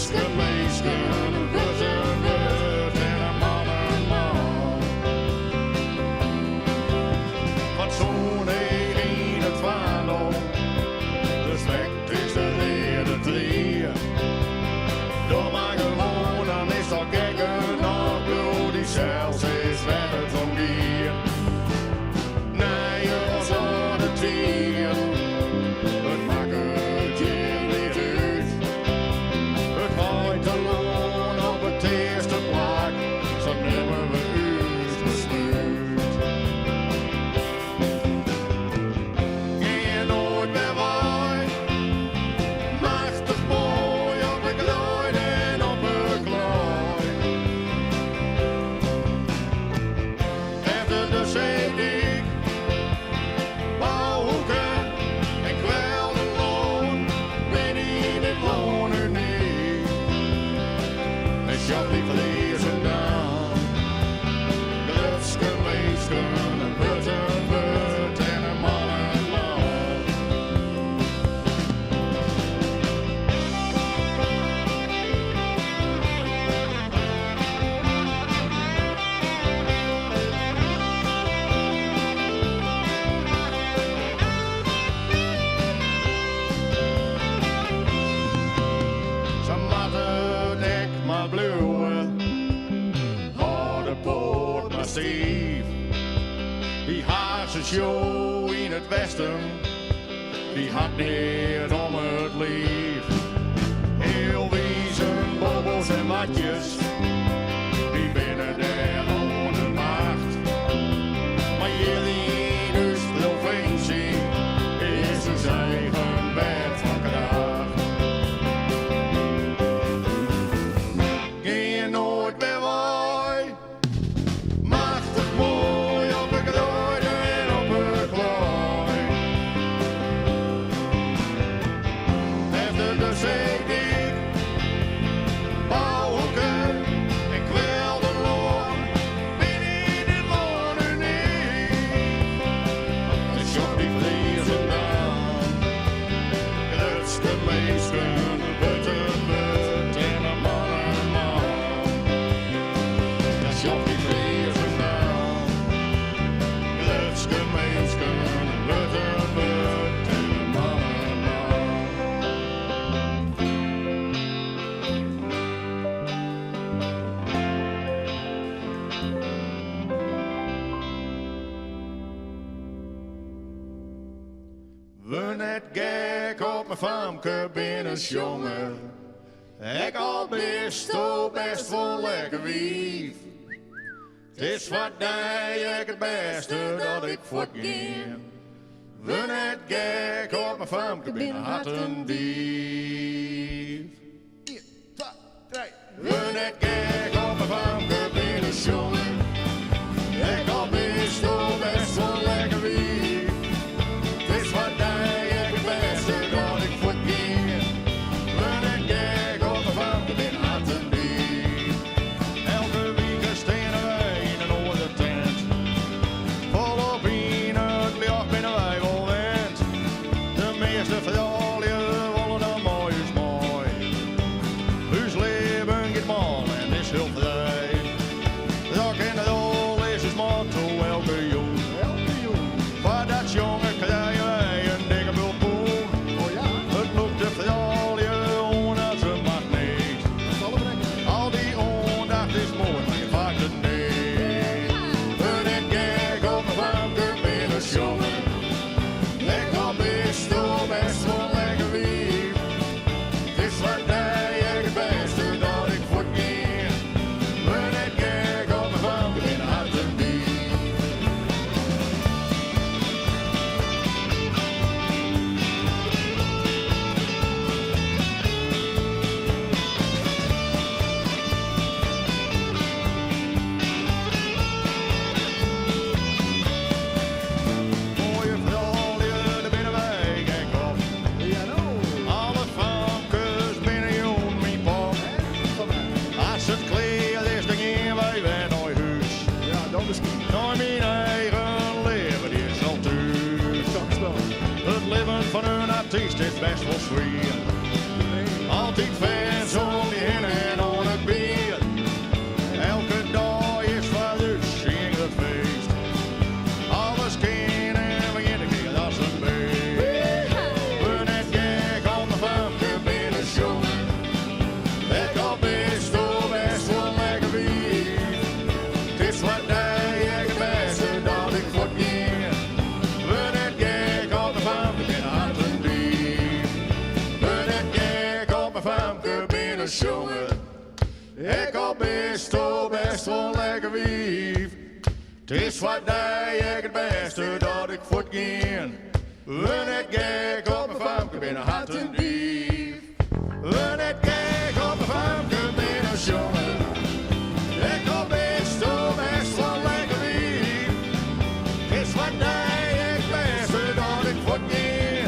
Lutske meisken, een witte wut en een man en man. Wat zo'n in het vaandel, de zwekt is de leerde trier. Door maar gewoon, dan is dat gekken nog door die zelfs is weg het van bier. Nee, je was aan de tier, het maakt het je niet uit. Het waait alone op het eerste plak, zo nemen we uit besluit. Geen nooit meer waai, machtig mooi op de klooi en op de klooi. Efter de zeedik, bouwhoeken en kwelderloon, ben in het wonen niet. En sjop die vlezen dan, de Lutske meisken, een witte wut en een man en man. Ze matten dek maar bluwen, harde poort maar stief. Die Haagse show in het westen, die had niet om het lief. Heel wiezen, bobbels en watjes, die binnen der ohne macht. Maar jullie in dus provincie is zijn eigen bed van kracht. Geen nooit meer waai, machtig mooi op de klooi en op de klooi. Efter de zeedik, bouwhoeken en kwelderloon, binnen in het wonen niet. En sjop die vlezen dan, Lutske meisken, een witte wut en een man en man. En sjop die vlezen dan, Lutske meisken, een witte wut en een man en man. We net gek op mijn famke binnen jongen. Ik al best wel lekker wief. Het is wat jij ik het beste dat ik voortgeen. We net gek op mijn famke binnen had een dief. 1, 2, 3. We net gek op mijn famke binnen jongen. Ik al best wel lekker wief. Het is wat jij ik het beste dat ik voortgeen. We net gek op mijn famke binnen had een dief. Elke week stenen wij in een oude tent. Volop in het licht binnen wij wel wend. De meeste vrouwen willen dan mooi is mooi. Huis leven gaat mal en is heel vrij. Rock and roll is het motto elke jong. Voor dat jongen krijgen wij een dikke bul poen. Oh ja, Het loopt de vrouwen on als een magneet. dat zal hem brengen. Al die ondacht is mooi, maar je vaakt het niet. We net gek op mijn famke binnen jongen. Ik al best wel lekker wief. Het is wat jij ik het beste dat ik voortgeen. We net gek op mijn famke binnen had een dief. Mooie vrouwen, daar binnen wij gek op. Ja, nou. Alle famkes binnen jong mijn pop. Van mij. Als het kleer is, dan gaan wij weer naar huis. Ja, dan misschien. Naar mijn eigen leven, die is al thuis. Straks wel. Het leven van een artiest is best wel zwaar. Nee. Altijd fans om die Ik al best wel lekker wief. Het is wat ik het beste dat ik voortgeen. We net gek op mijn famke binnen hart en dief. We net gek op mijn famke binnen jongen. Ik al best wel lekker wief. Het is wat ik het beste dat ik voortgeen.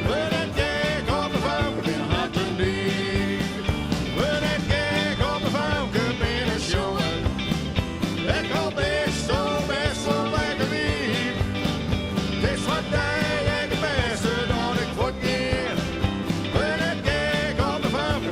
We net gek op mijn famke binnen hart en dief. We net gek op mijn famke binnen jongen. Ik al best wel lekker wief. Het is wat ik het beste dat ik voortgeen. We net gek op mijn famke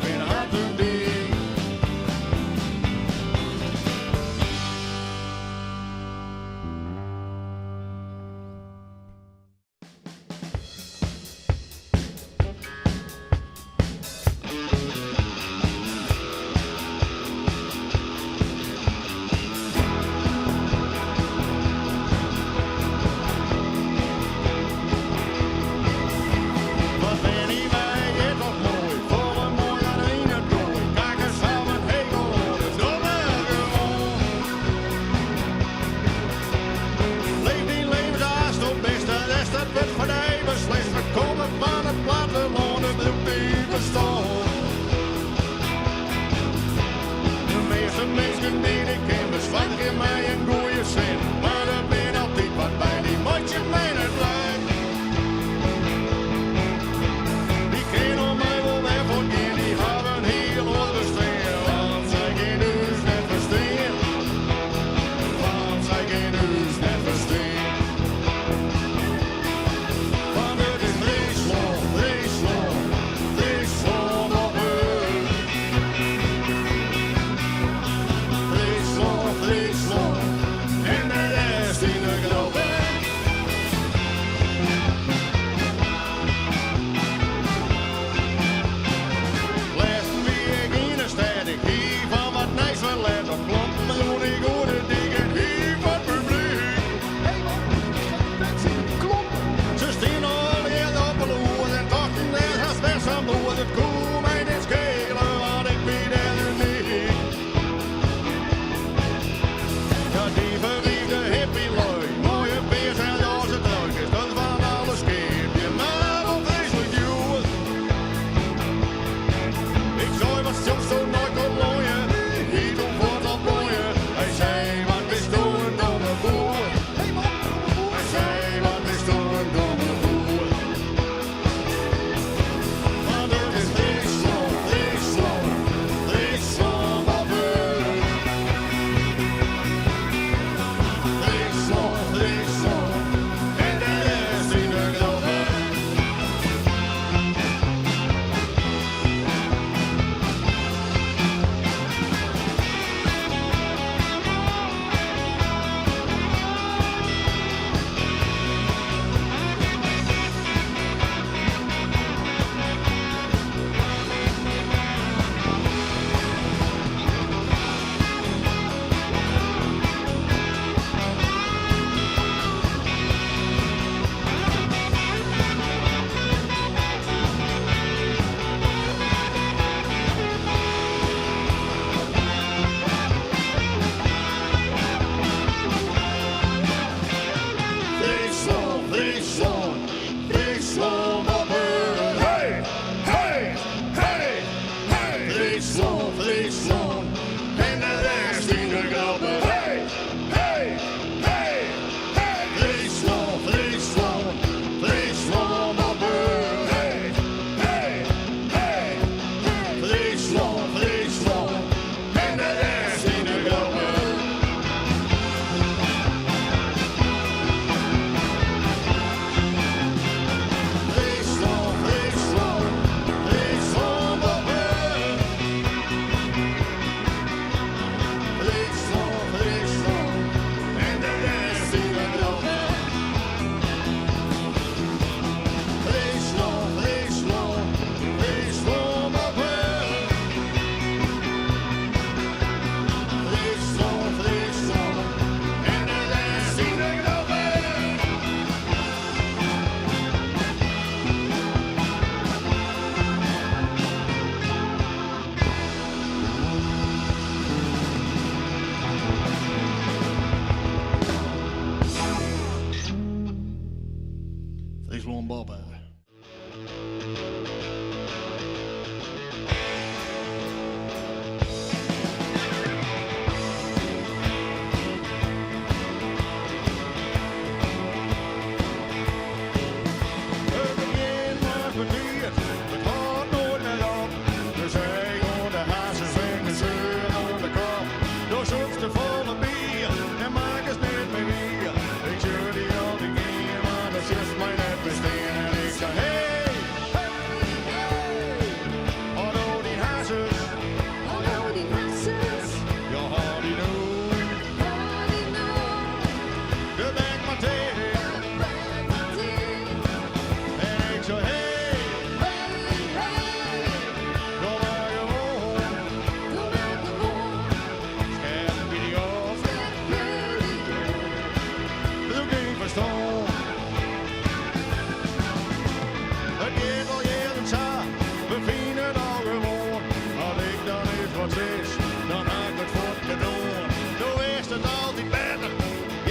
succes, dan had ik het voor te doen. Toen is het altijd beter,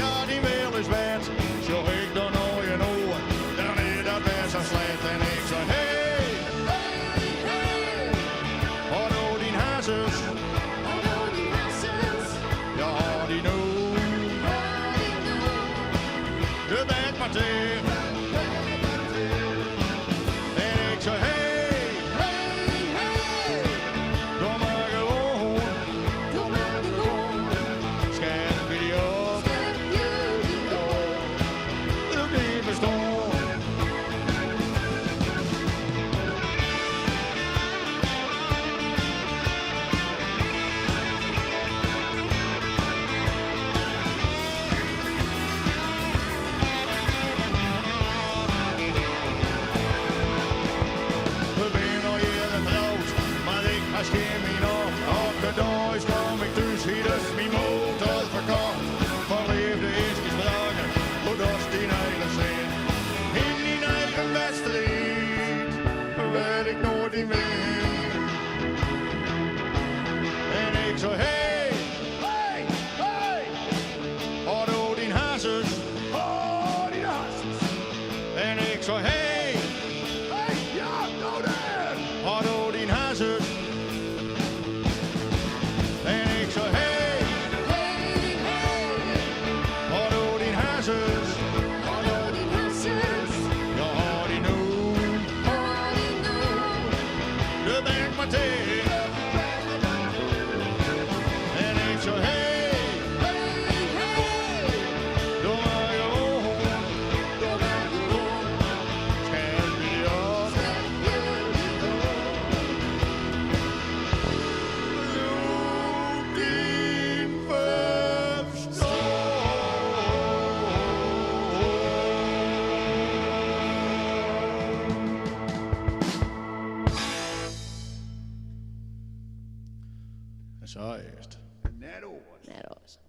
ja die wil is wet. Zo ik dan al je oor, dan is dat best zo slecht. En ik zei hey, Hey, hey, hallo die hazes, hallo die hassels. ja die nu. Oh, die doen. De bent maar tegen. En ik zei hey, Hey, hey, doe maar gewoon. doe maar gewoon. Scherp die op, Heb jullie door? doe niet verstaan. We zijn al jaren getrouwd, maar ik ga schimmen nog. Elke dag kom ik thuis, hier is mijn motor verkocht. Verliefde is gesproken, hoe dat die eigen zin. In die eigen wedstrijd, werd ik nooit in win. En ik zo hey, hey, hey. Hallo die hazes, oh die hazes. En ik zo hey, hey, ja, nou daar. Hallo die hazes. En ik zo hey, Hey, hey, hallo die hazes. hallo die hassels. Ja, die nu, Oh, die doen. de bank maar tegen. En ik zo hey, Hey, hey, doe maar gewoon. doe maar gewoon. Scherp die op. Heb jullie door? Zoek die verstand. Zo is het. Net oors. Net als.